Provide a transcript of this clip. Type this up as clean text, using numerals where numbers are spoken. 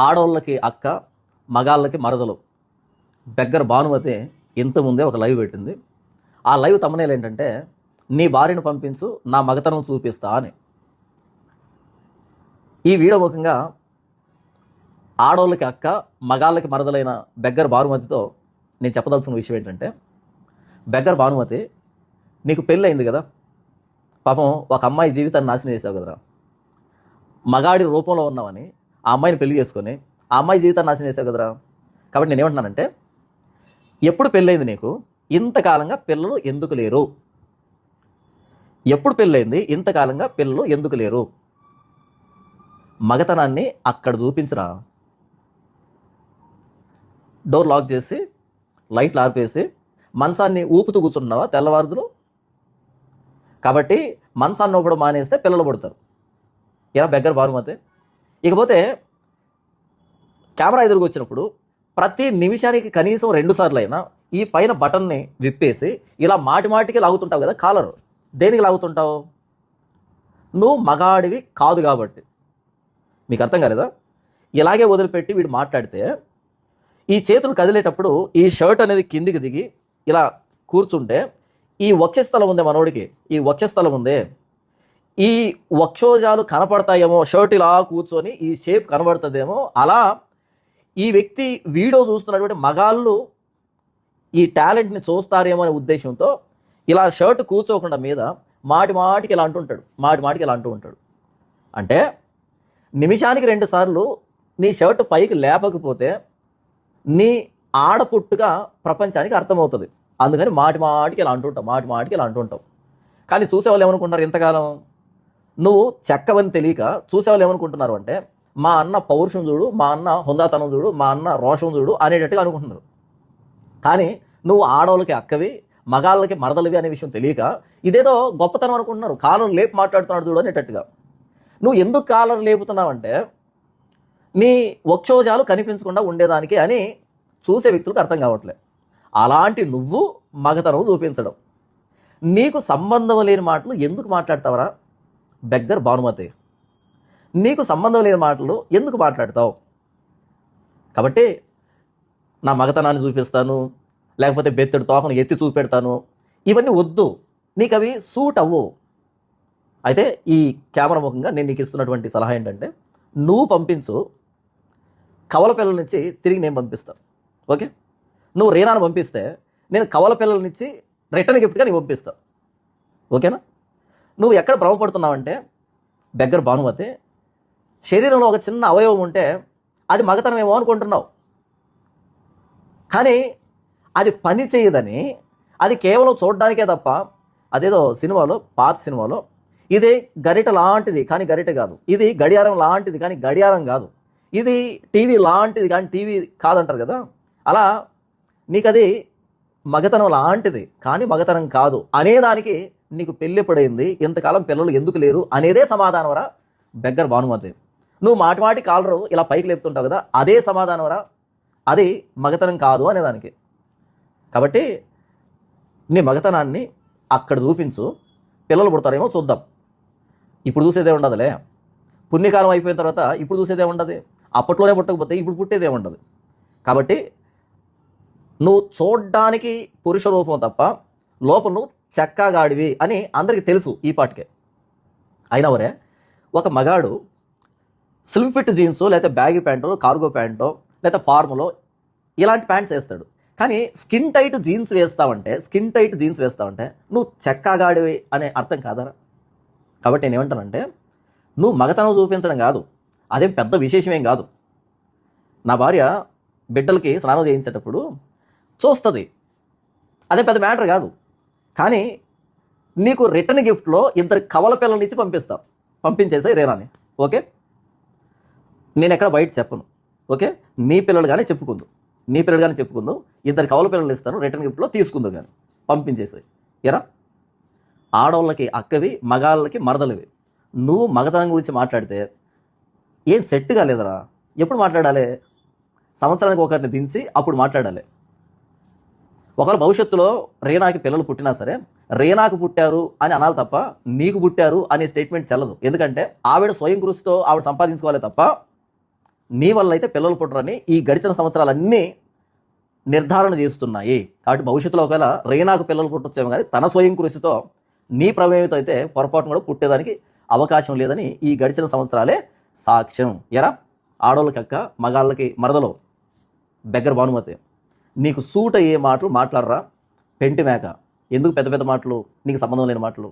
ఆడోళ్ళకి అక్క, మగాళ్ళకి మరదలు. బెగ్గర భానుమతి ఇంతకుముందే ఒక లైవ్ పెట్టింది. ఆ లైవ్ తమ్మనేలు ఏంటంటే, నీ భార్యను పంపించు, నా మగతనం చూపిస్తా అని. ఈ వీడియో ముఖంగా ఆడోళ్ళకి అక్క, మగాళ్ళకి మరదలైన బెగ్గర భానుమతితో నేను చెప్పదలసిన విషయం ఏంటంటే, బెగ్గర భానుమతి, నీకు పెళ్ళి అయింది కదా, పాపం ఒక అమ్మాయి జీవితాన్ని నాశనం చేసావు కదరా. మగాడి రూపంలో ఉన్నావని ఆ అమ్మాయిని పెళ్లి చేసుకొని ఆ అమ్మాయి జీవితాన్ని నాశనం చేసావు కదరా. కాబట్టి నేనేమంటున్నానంటే, ఎప్పుడు పెళ్ళైంది నీకు, ఇంతకాలంగా పిల్లలు ఎందుకు లేరు? ఎప్పుడు పెళ్ళైంది, ఇంతకాలంగా పిల్లలు ఎందుకు లేరు? మగతనాన్ని అక్కడ చూపించరా. డోర్ లాక్ చేసి లైట్లు ఆర్పేసి మంచాన్ని ఊపుతూ కూర్చుంటున్నావా తెల్లవారుదులు? కాబట్టి మంచాన్ని ఊపడం మానేస్తే పిల్లలు పుడతారు. ఇలా బెగ్గర భానుమతి. ఇకపోతే కెమెరా ఎదురుకు వచ్చినప్పుడు ప్రతి నిమిషానికి కనీసం 2 సార్లు అయినా ఈ పైన బటన్ని విప్పేసి ఇలా మాటికి లాగుతుంటావు కదా కాలరు. దేనికి లాగుతుంటావు? నువ్వు మగాడివి కాదు కాబట్టి. మీకు అర్థం కాలేదా? ఇలాగే వదిలిపెట్టి వీడు మాట్లాడితే ఈ చేతులు కదిలేటప్పుడు ఈ షర్ట్ అనేది కిందికి దిగి ఇలా కూర్చుంటే ఈ వక్షస్థలం ఉందే మనోడికి, ఈ వక్షస్థలం ఉందే, ఈ వక్షోజాలు కనపడతాయేమో, షర్ట్ ఇలా కూర్చొని ఈ షేప్ కనబడుతుందేమో, అలా ఈ వ్యక్తి వీడియో చూస్తున్నటువంటి మగాళ్ళు ఈ టాలెంట్ని చూస్తారేమో అనే ఉద్దేశంతో ఇలా షర్ట్ కూర్చోకుండా మీద మాటికి ఇలా అంటుంటాడు, మాటికి ఇలా అంటూ ఉంటాడు. అంటే నిమిషానికి 2 సార్లు నీ షర్ట్ పైకి లేపకపోతే నీ ఆడపుట్టుగా ప్రపంచానికి అర్థమవుతుంది. అందుకని మాటికి ఇలా అంటుంటావు, మాటికి ఇలా అంటుంటావు. కానీ చూసేవాళ్ళు ఏమనుకుంటున్నారు, ఇంతకాలం నువ్వు చెక్కవని తెలియక చూసేవాళ్ళు ఏమనుకుంటున్నారు అంటే, మా అన్న పౌరుషం చూడు, మా అన్న హుందాతనం చూడు, మా అన్న రోషం చూడు అనేటట్టుగా అనుకుంటున్నారు. కానీ నువ్వు ఆడవాళ్ళకి అక్కవి, మగాళ్ళకి మరదలివి అనే విషయం తెలియక ఇదేదో గొప్పతనం అనుకుంటున్నారు. కాలర్ లేపు మాట్లాడుతున్నాడు చూడు అనేటట్టుగా. నువ్వు ఎందుకు కాలర్ లేపుతున్నావంటే నీ వక్షోజాలు కనిపించకుండా ఉండేదానికి అని చూసే వ్యక్తులకు అర్థం కావట్లే. అలాంటి నువ్వు మగతనం చూపించడం, నీకు సంబంధం లేని మాటలు ఎందుకు మాట్లాడతావరా బెగ్గర భానుమతి? నీకు సంబంధం లేని మాటలు ఎందుకు మాట్లాడతావు? కాబట్టి నా మగతనాన్ని చూపిస్తాను, లేకపోతే బెత్తడి తోకను ఎత్తి చూపెడతాను, ఇవన్నీ వద్దు. నీకు అవి సూట్ అవ్వు. అయితే ఈ కెమెరా ముఖంగా నేను నీకు ఇస్తున్నటువంటి సలహా ఏంటంటే, నువ్వు పంపించు, కవల పిల్లల నుంచి తిరిగి నేను పంపిస్తాను. ఓకే, నువ్వు రీనాను పంపిస్తే నేను కవల పిల్లల నుంచి రిటర్న్ గిఫ్ట్గా నీకు పంపిస్తాను. ఓకేనా? నువ్వు ఎక్కడ భ్రమపడుతున్నావంటే బెగ్గర భానుమతి, శరీరంలో ఒక చిన్న అవయవం ఉంటే అది మగతనమేమో అనుకుంటున్నావు. కానీ అది పని చేయదని, అది కేవలం చూడడానికే తప్ప, అదేదో సినిమాలో, పాత సినిమాలో, ఇది గరిట లాంటిది కానీ గరిట కాదు, ఇది గడియారం లాంటిది కానీ గడియారం కాదు, ఇది టీవీ లాంటిది కానీ టీవీ కాదంటారు కదా, అలా నీకది మగతనం లాంటిది కానీ మగతనం కాదు అనేదానికి నీకు పెళ్ళి పడైంది, ఇంతకాలం పిల్లలు ఎందుకు లేరు అనేదే సమాధానం రా బెగ్గర భానుమతి. నువ్వు మాటి కాలరు ఇలా పైకి లేపుతుంటావు కదా, అదే సమాధానం రా, అది మగతనం కాదు అనేదానికి. కాబట్టి నీ మగతనాన్ని అక్కడ చూపించు, పిల్లలు పుడతారేమో చూద్దాం. ఇప్పుడు చూసేదే ఉండదులే, పుణ్యకాలం అయిపోయిన తర్వాత ఇప్పుడు చూసేదే ఉండదు, అప్పట్లోనే పుట్టకపోతే ఇప్పుడు పుట్టేదే ఉండదు. కాబట్టి నువ్వు చూడ్డానికి పురుష రూపం తప్ప లోపల నువ్వు చెక్కగాడివి అని అందరికీ తెలుసు ఈ పాటికే. అయినా వరే ఒక మగాడు స్లిమ్ ఫిట్ జీన్సో, లేకపోతే బ్యాగీ ప్యాంటో, కార్గో ప్యాంటో, లేకపోతే ఫార్ములో ఇలాంటి ప్యాంట్స్ వేస్తాడు. కానీ స్కిన్ టైట్ జీన్స్ వేస్తావంటే నువ్వు చెక్కగాడివి అనే అర్థం కాదరా. కాబట్టి నేను ఏమంటానంటే, నువ్వు మగతనం చూపించడం కాదు, అదేం పెద్ద విశేషమేం కాదు. నా భార్య బిడ్డలకి స్నానం చేయించేటప్పుడు చూస్తుంది, అదే పెద్ద మ్యాటర్ కాదు. కానీ నీకు రిటర్న్ గిఫ్ట్లో 2 కవల పిల్లల నుంచి పంపించేసాయి రేనాని. ఓకే, నేను ఎక్కడ బయట చెప్పను. ఓకే, నీ పిల్లలు కానీ చెప్పుకుందు, 2 కవల పిల్లలు ఇస్తాను, రిటర్న్ గిఫ్ట్లో తీసుకుందు కానీ పంపించేసాయి. ఎరా, ఆడవాళ్ళకి అక్కవి, మగాళ్ళకి మరదలివి. నువ్వు మగతనం గురించి మాట్లాడితే ఏం సెట్ కాలేదరా. ఎప్పుడు మాట్లాడాలి? సంవత్సరానికి ఒకరిని దించి అప్పుడు మాట్లాడాలి. ఒకవేళ భవిష్యత్తులో రీనాకి పిల్లలు పుట్టినా సరే రీనాకు పుట్టారు అని అనాలి తప్ప నీకు పుట్టారు అనే స్టేట్మెంట్ చెల్లదు. ఎందుకంటే ఆవిడ స్వయం కృషితో ఆవిడ సంపాదించుకోవాలి తప్ప నీ వల్ల అయితే పిల్లలు పుట్టరని ఈ గడిచిన సంవత్సరాలన్నీ నిర్ధారణ చేస్తున్నాయి. కాబట్టి భవిష్యత్తులో ఒకవేళ రీనాకు పిల్లలు పుట్టొచ్చేమో కానీ తన స్వయం కృషితో నీ ప్రమేయంతో అయితే పొరపాటును కూడా పుట్టేదానికి అవకాశం లేదని ఈ గడిచిన సంవత్సరాలే సాక్ష్యం. ఎరా ఆడోళ్ళకి అక్క, మగాళ్ళకి మరదలో బెగ్గర భానుమతి, నీకు సూట్ అయ్యే మాటలు మాట్లాడరా పెంటి మేక. ఎందుకు పెద్ద పెద్ద మాటలు, నీకు సంబంధం లేని మాటలు?